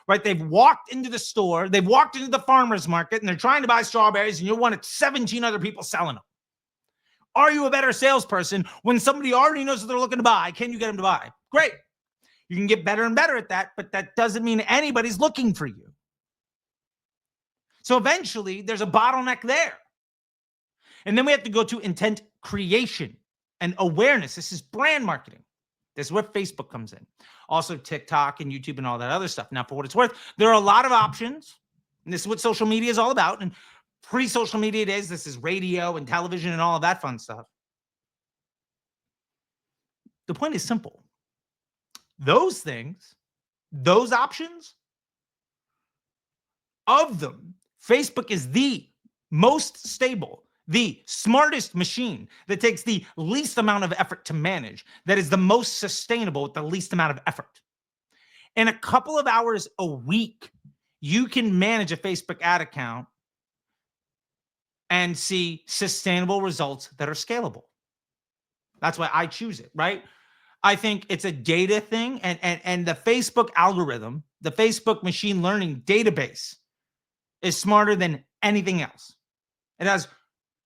Right? They've walked into the store. They've walked into the farmer's market, and they're trying to buy strawberries, and you're one of 17 other people selling them. Are you a better salesperson when somebody already knows what they're looking to buy? Can you get them to buy? Great. You can get better and better at that, but that doesn't mean anybody's looking for you. So eventually there's a bottleneck there. And then we have to go to intent creation and awareness. This is brand marketing. This is where Facebook comes in. Also TikTok and YouTube and all that other stuff. Now, for what it's worth, there are a lot of options. And this is what social media is all about. And pre-social media days, this is radio and television and all of that fun stuff. The point is simple. Those things, those options, of them, Facebook is the most stable, the smartest machine that takes the least amount of effort to manage, that is the most sustainable with the least amount of effort. In a couple of hours a week, you can manage a Facebook ad account and see sustainable results that are scalable. That's why I choose it, right? I think it's a data thing, and the Facebook algorithm, the Facebook machine learning database is smarter than anything else. It has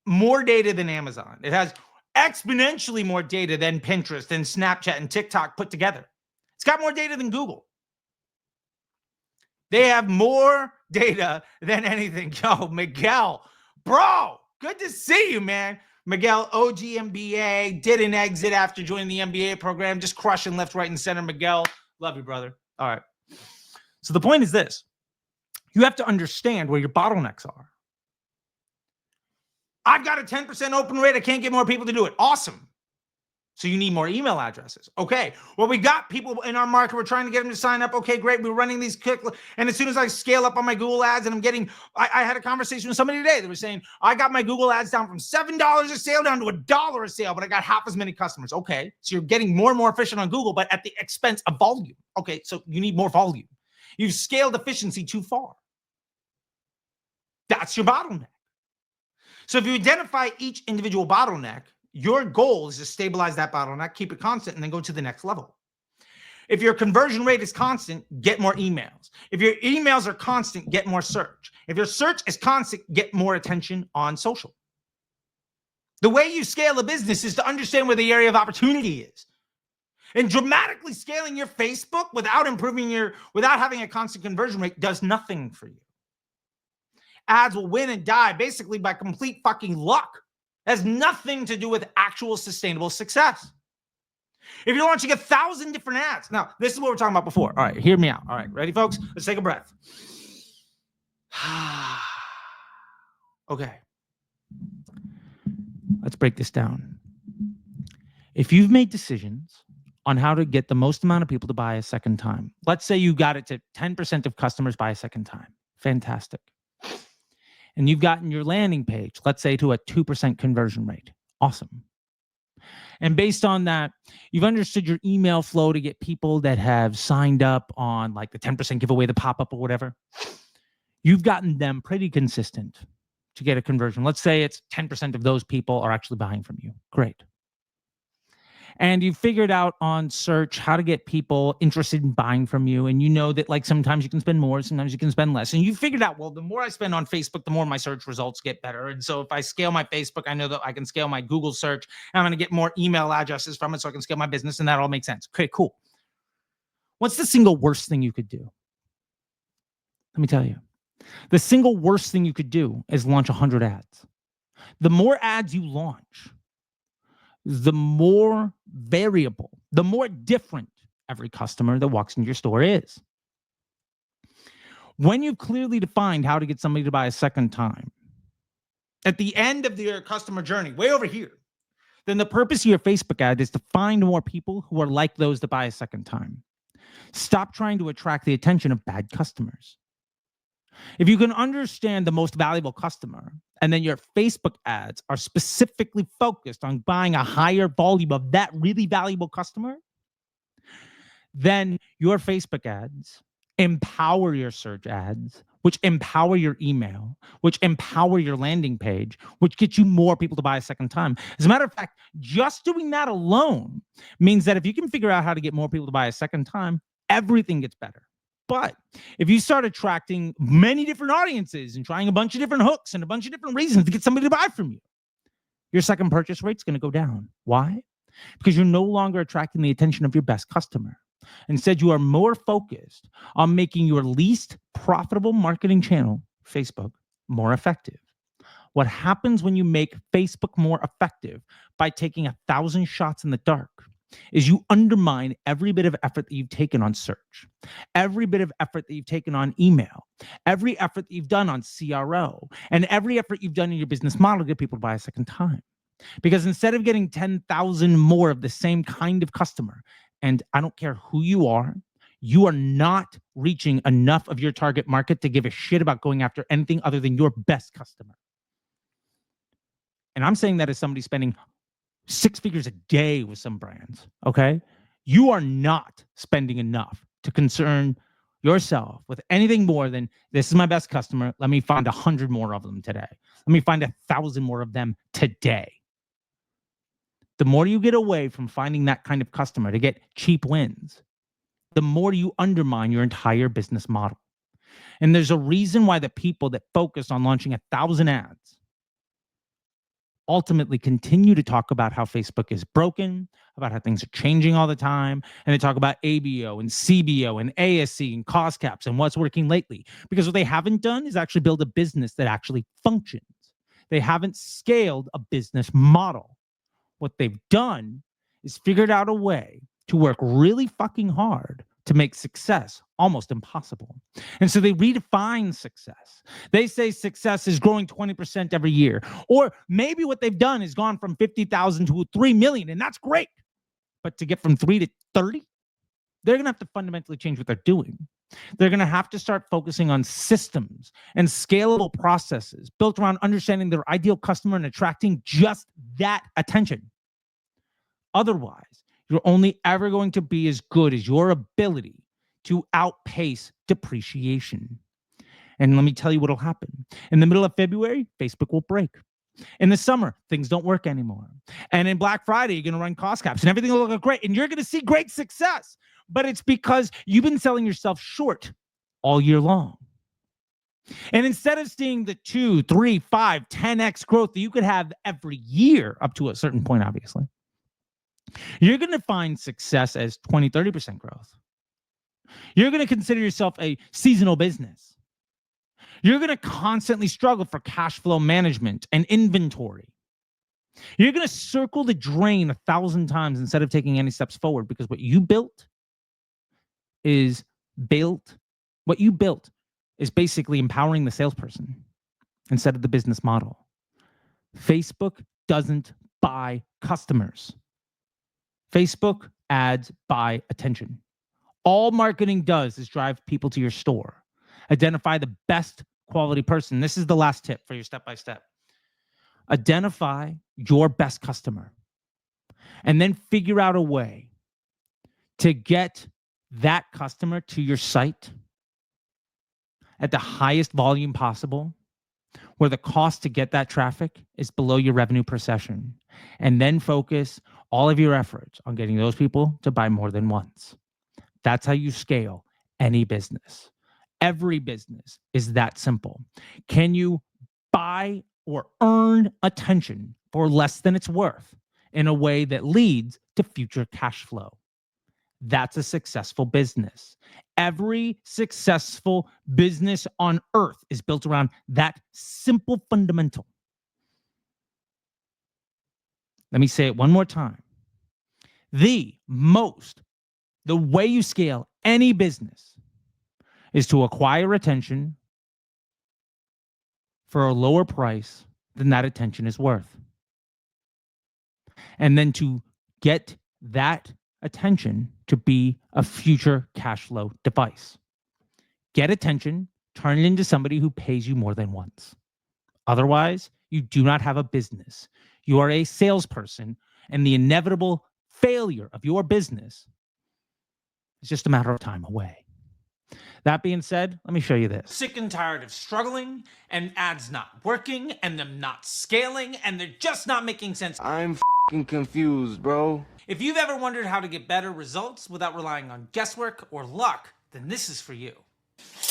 more data than Amazon. It has exponentially more data than Pinterest and Snapchat and TikTok put together. It's got more data than Google. They have more data than anything. Yo, Miguel, bro, good to see you, man. Miguel, OG MBA, did an exit after joining the MBA program, just crushing left, right, and center. Miguel, love you, brother. All right. So the point is this. You have to understand where your bottlenecks are. I've got a 10% open rate. I can't get more people to do it. Awesome. So you need more email addresses. Okay. Well, we got people in our market. We're trying to get them to sign up. Okay, great. We're running these quick. And as soon as I scale up on my Google ads and I'm getting, I had a conversation with somebody today that was saying, I got my Google ads down from $7 a sale down to $1 a sale, but I got half as many customers. Okay. So you're getting more and more efficient on Google, but at the expense of volume. Okay. So you need more volume. You've scaled efficiency too far. That's your bottleneck. So if you identify each individual bottleneck, your goal is to stabilize that bottleneck, keep it constant, and then go to the next level. If your conversion rate is constant, get more emails. If your emails are constant, get more search. If your search is constant, get more attention on social. The way you scale a business is to understand where the area of opportunity is. And dramatically scaling your Facebook without without having a constant conversion rate does nothing for you. Ads will win and die basically by complete fucking luck. It has nothing to do with actual sustainable success. If you're launching 1,000 different ads, now this is what we're talking about before. All right, hear me out. All right, ready, folks? Let's take a breath. Okay. Let's break this down. If you've made decisions on how to get the most amount of people to buy a second time, let's say you got it to 10% of customers buy a second time. Fantastic. And you've gotten your landing page, let's say, to a 2% conversion rate. Awesome. And based on that, you've understood your email flow to get people that have signed up on like the 10% giveaway, the pop-up or whatever. You've gotten them pretty consistent to get a conversion. Let's say it's 10% of those people are actually buying from you. Great. And you figured out on search how to get people interested in buying from you. And you know that like sometimes you can spend more, sometimes you can spend less. And you figured out, well, the more I spend on Facebook, the more my search results get better. And so if I scale my Facebook, I know that I can scale my Google search. And I'm going to get more email addresses from it so I can scale my business. And that all makes sense. Okay, cool. What's the single worst thing you could do? Let me tell you. The single worst thing you could do is launch 100 ads. The more ads you launch, the more variable, the more different every customer that walks into your store is. When you've clearly defined how to get somebody to buy a second time, at the end of your customer journey, way over here, then the purpose of your Facebook ad is to find more people who are like those that buy a second time. Stop trying to attract the attention of bad customers. If you can understand the most valuable customer, and then your Facebook ads are specifically focused on buying a higher volume of that really valuable customer, then your Facebook ads empower your search ads, which empower your email, which empower your landing page, which gets you more people to buy a second time. As a matter of fact, just doing that alone means that if you can figure out how to get more people to buy a second time, everything gets better. But if you start attracting many different audiences and trying a bunch of different hooks and a bunch of different reasons to get somebody to buy from you, your second purchase rate's going to go down. Why? Because you're no longer attracting the attention of your best customer. Instead, you are more focused on making your least profitable marketing channel, Facebook, more effective. What happens when you make Facebook more effective by taking 1,000 shots in the dark is you undermine every bit of effort that you've taken on search, every bit of effort that you've taken on email, every effort that you've done on CRO, and every effort you've done in your business model to get people to buy a second time. Because instead of getting 10,000 more of the same kind of customer, and I don't care who you are not reaching enough of your target market to give a shit about going after anything other than your best customer. And I'm saying that as somebody spending 6 figures a day with some brands, okay? You are not spending enough to concern yourself with anything more than, this is my best customer. Let me find 100 more of them today. Let me find 1,000 more of them today. The more you get away from finding that kind of customer to get cheap wins, the more you undermine your entire business model. And there's a reason why the people that focus on launching 1,000 ads ultimately continue to talk about how Facebook is broken, about how things are changing all the time, and they talk about ABO and CBO and ASC and cost caps and what's working lately. Because what they haven't done is actually build a business that actually functions. They haven't scaled a business model. What they've done is figured out a way to work really fucking hard to make success almost impossible. And so they redefine success. They say success is growing 20% every year. Or maybe what they've done is gone from 50,000 to 3 million, and that's great. But to get from 3 to 30, they're going to have to fundamentally change what they're doing. They're going to have to start focusing on systems and scalable processes built around understanding their ideal customer and attracting just that attention. Otherwise, you're only ever going to be as good as your ability to outpace depreciation. And let me tell you what will happen. In the middle of February, Facebook will break. In the summer, things don't work anymore. And in Black Friday, you're going to run cost caps and everything will look great. And you're going to see great success. But it's because you've been selling yourself short all year long. And instead of seeing the 2, 3, 5, 10x growth that you could have every year up to a certain point, obviously, you're going to find success as 20, 30% growth. You're going to consider yourself a seasonal business. You're going to constantly struggle for cash flow management and inventory. You're going to circle the drain 1,000 times instead of taking any steps forward, because what you built is basically empowering the salesperson instead of the business model. Facebook doesn't buy customers. Facebook ads buy attention. All marketing does is drive people to your store. Identify the best quality person. This is the last tip for your step-by-step. Identify your best customer and then figure out a way to get that customer to your site at the highest volume possible, where the cost to get that traffic is below your revenue per session, and then focus all of your efforts on getting those people to buy more than once. That's how you scale any business. Every business is that simple. Can you buy or earn attention for less than it's worth in a way that leads to future cash flow? That's a successful business. Every successful business on earth is built around that simple fundamental. Let me say it one more time. The way you scale any business is to acquire attention for a lower price than that attention is worth. And then to get that attention to be a future cash flow device. Get attention, turn it into somebody who pays you more than once. Otherwise, you do not have a business. You are a salesperson, and the inevitable failure of your business is just a matter of time away. That being said, let me show you this. Sick and tired of struggling and ads not working and them not scaling and they're just not making sense. I'm f***ing confused, bro. If you've ever wondered how to get better results without relying on guesswork or luck, then this is for you.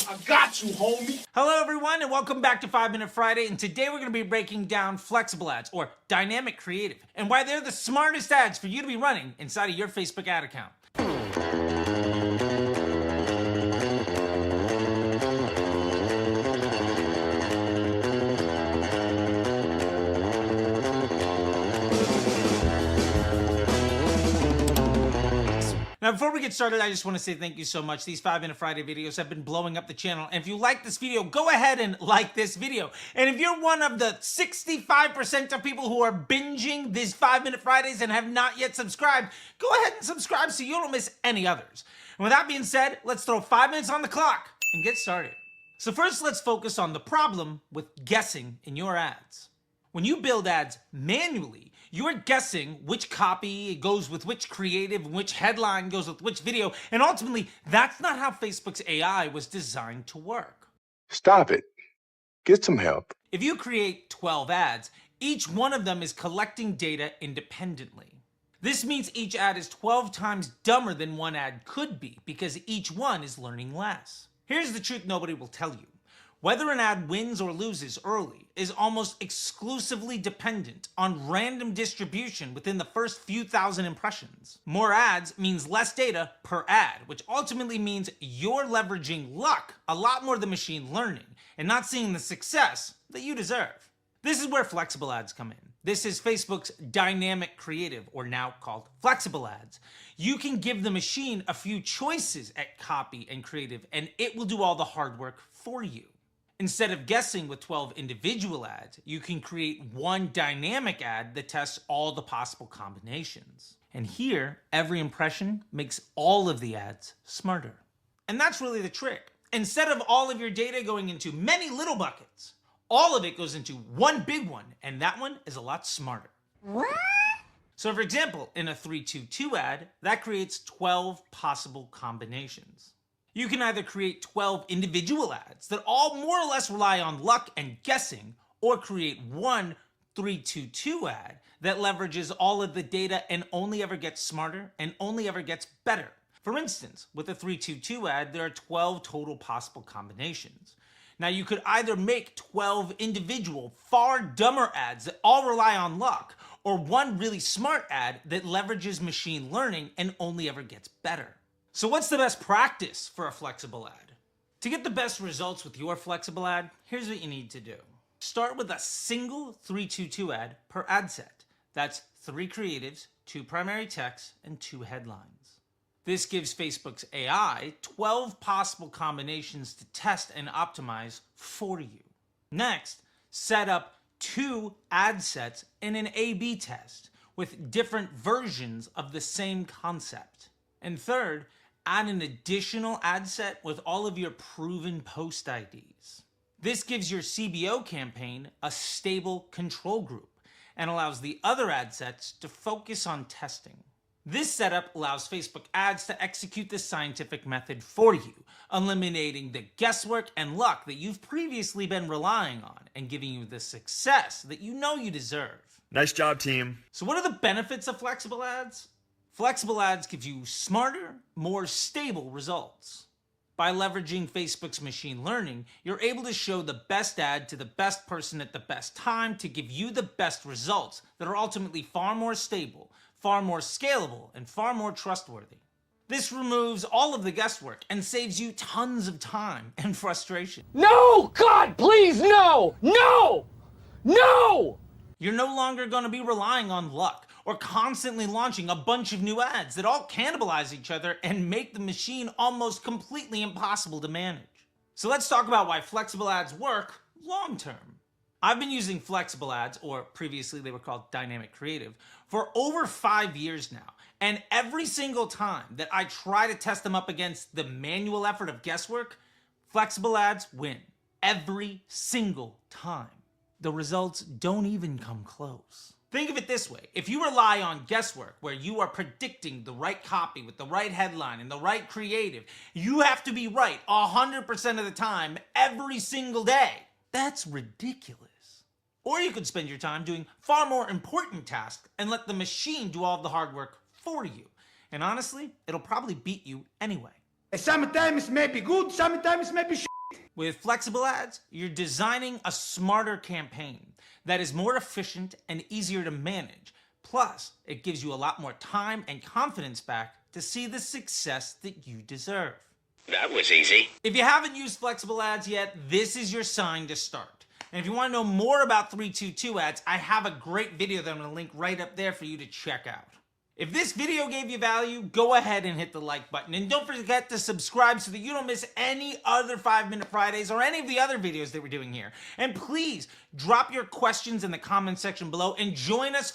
I got you, homie. Hello, everyone, and welcome back to 5 Minute Friday. And today we're going to be breaking down flexible ads, or dynamic creative, and why they're the smartest ads for you to be running inside of your Facebook ad account. Now, before we get started, I just want to say thank you so much. These 5-Minute Friday videos have been blowing up the channel. And if you like this video, go ahead and like this video. And if you're one of the 65% of people who are binging these 5-Minute Fridays and have not yet subscribed, go ahead and subscribe so you don't miss any others. And with that being said, let's throw 5 minutes on the clock and get started. So first, let's focus on the problem with guessing in your ads. When you build ads manually, you're guessing which copy goes with which creative, which headline goes with which video, and ultimately, that's not how Facebook's AI was designed to work. Stop it. Get some help. If you create 12 ads, each one of them is collecting data independently. This means each ad is 12 times dumber than one ad could be because each one is learning less. Here's the truth nobody will tell you. Whether an ad wins or loses early is almost exclusively dependent on random distribution within the first few thousand impressions. More ads means less data per ad, which ultimately means you're leveraging luck a lot more than machine learning and not seeing the success that you deserve. This is where flexible ads come in. This is Facebook's dynamic creative, or now called flexible ads. You can give the machine a few choices at copy and creative, and it will do all the hard work for you. Instead of guessing with 12 individual ads, you can create one dynamic ad that tests all the possible combinations. And here, every impression makes all of the ads smarter. And that's really the trick. Instead of all of your data going into many little buckets, all of it goes into one big one, and that one is a lot smarter. What? So for example, in a 3-2-2 ad, that creates 12 possible combinations. You can either create 12 individual ads that all more or less rely on luck and guessing, or create one 3-2-2 ad that leverages all of the data and only ever gets smarter and only ever gets better. For instance, with a 3-2-2 ad, there are 12 total possible combinations. Now you could either make 12 individual, far dumber ads that all rely on luck, or one really smart ad that leverages machine learning and only ever gets better. So what's the best practice for a flexible ad? To get the best results with your flexible ad, here's what you need to do. Start with a single 3-2-2 ad per ad set. That's 3 creatives, 2 primary texts, and 2 headlines. This gives Facebook's AI 12 possible combinations to test and optimize for you. Next, set up 2 ad sets in an A/B test with different versions of the same concept. And third, add an additional ad set with all of your proven post IDs. This gives your CBO campaign a stable control group and allows the other ad sets to focus on testing. This setup allows Facebook ads to execute the scientific method for you, eliminating the guesswork and luck that you've previously been relying on and giving you the success that you know you deserve. Nice job, team. So what are the benefits of flexible ads? Flexible ads give you smarter, more stable results. By leveraging Facebook's machine learning, you're able to show the best ad to the best person at the best time to give you the best results that are ultimately far more stable, far more scalable, and far more trustworthy. This removes all of the guesswork and saves you tons of time and frustration. No! God, please, no! No! No! You're no longer going to be relying on luck or constantly launching a bunch of new ads that all cannibalize each other and make the machine almost completely impossible to manage. So let's talk about why flexible ads work long term. I've been using flexible ads, or previously they were called dynamic creative, for over 5 years now. And every single time that I try to test them up against the manual effort of guesswork, flexible ads win. Every single time. The results don't even come close. Think of it this way. If you rely on guesswork, where you are predicting the right copy with the right headline and the right creative, you have to be right 100% of the time, every single day. That's ridiculous. Or you could spend your time doing far more important tasks and let the machine do all the hard work for you. And honestly, it'll probably beat you anyway. Sometimes it may be good, sometimes it may be shit. With flexible ads, you're designing a smarter campaign that is more efficient and easier to manage. Plus, it gives you a lot more time and confidence back to see the success that you deserve. That was easy. If you haven't used flexible ads yet, this is your sign to start. And if you want to know more about 322 ads, I have a great video that I'm going to link right up there for you to check out. If this video gave you value, go ahead and hit the like button. And don't forget to subscribe so that you don't miss any other 5-Minute Fridays or any of the other videos that we're doing here. And please drop your questions in the comment section below and join us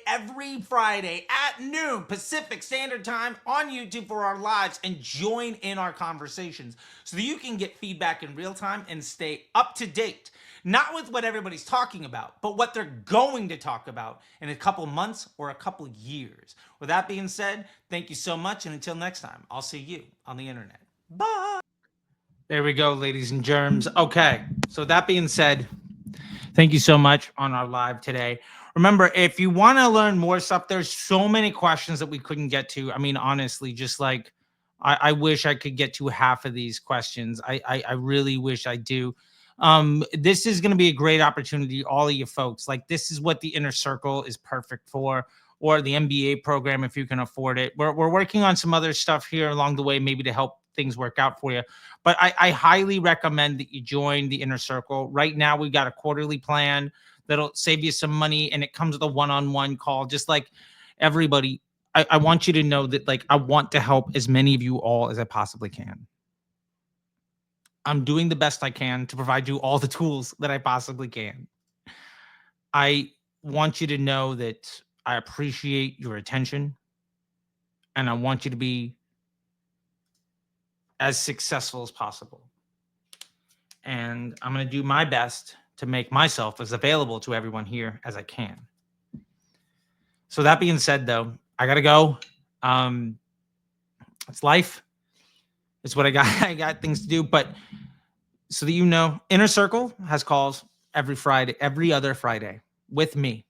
every Friday at noon Pacific Standard Time on YouTube for our lives, and join in our conversations so that you can get feedback in real time and stay up to date. Not with what everybody's talking about, but what they're going to talk about in a couple months or a couple years. With that being said, thank you so much. And until next time, I'll see you on the internet. Bye. There we go, ladies and germs. Okay. So that being said, thank you so much on our live today. Remember, if you want to learn more stuff, there's so many questions that we couldn't get to. I mean, honestly, just like I wish I could get to half of these questions. I really wish I do. This is going to be a great opportunity, all of you folks. Like, this is what the inner circle is perfect for, or the MBA program if you can afford it. We're working on some other stuff here along the way, maybe to help things work out for you. But I highly recommend that you join the inner circle. Right now, we've got a quarterly plan that'll save you some money, and it comes with a one-on-one call. Just like everybody, I want you to know that, like, I want to help as many of you all as I possibly can. I'm doing the best I can to provide you all the tools that I possibly can. I want you to know that I appreciate your attention, and I want you to be as successful as possible. And I'm going to do my best to make myself as available to everyone here as I can. So that being said, though, I got to go. It's life. It's what I got. I got things to do. But so that you know, Inner Circle has calls every Friday, every other Friday with me.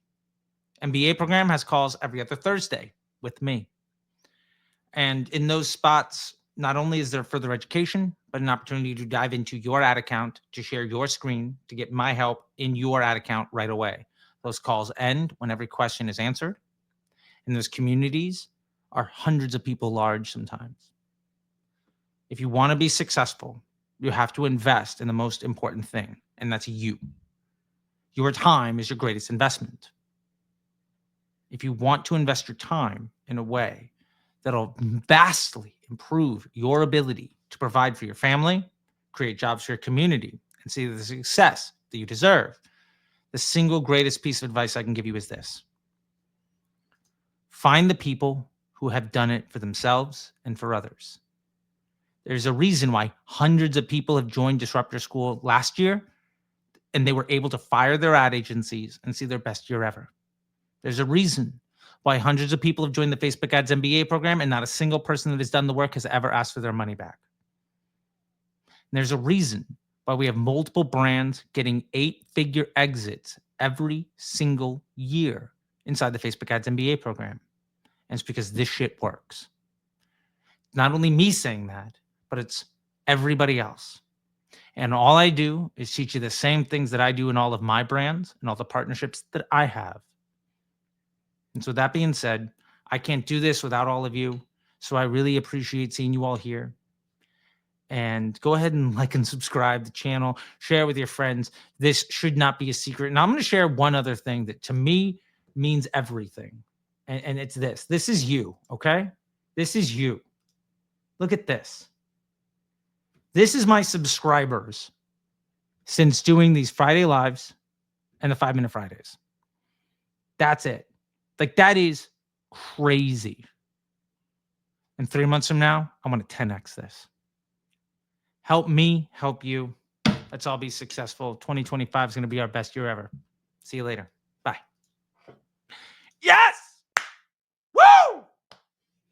MBA program has calls every other Thursday with me. And in those spots, not only is there further education, but an opportunity to dive into your ad account, to share your screen, to get my help in your ad account right away. Those calls end when every question is answered. And those communities are hundreds of people large sometimes. If you want to be successful, you have to invest in the most important thing, and that's you. Your time is your greatest investment. If you want to invest your time in a way that'll vastly improve your ability to provide for your family, create jobs for your community, and see the success that you deserve, the single greatest piece of advice I can give you is this. Find the people who have done it for themselves and for others. There's a reason why hundreds of people have joined Disruptor School last year, and they were able to fire their ad agencies and see their best year ever. There's a reason why hundreds of people have joined the Facebook Ads MBA program, and not a single person that has done the work has ever asked for their money back. And there's a reason why we have multiple brands getting 8-figure exits every single year inside the Facebook Ads MBA program. And it's because this shit works. Not only me saying that, but it's everybody else. And all I do is teach you the same things that I do in all of my brands and all the partnerships that I have. And so that being said, I can't do this without all of you. So I really appreciate seeing you all here. And go ahead and like and subscribe to the channel, share with your friends. This should not be a secret. And I'm going to share one other thing that to me means everything. And it's this. This is you, okay? This is you. Look at this. This is my subscribers since doing these Friday lives and the 5-Minute Fridays. That's it. Like, that is crazy. And 3 months from now, I want to 10x this. Help me, help you. Let's all be successful. 2025 is going to be our best year ever. See you later. Bye. Yes!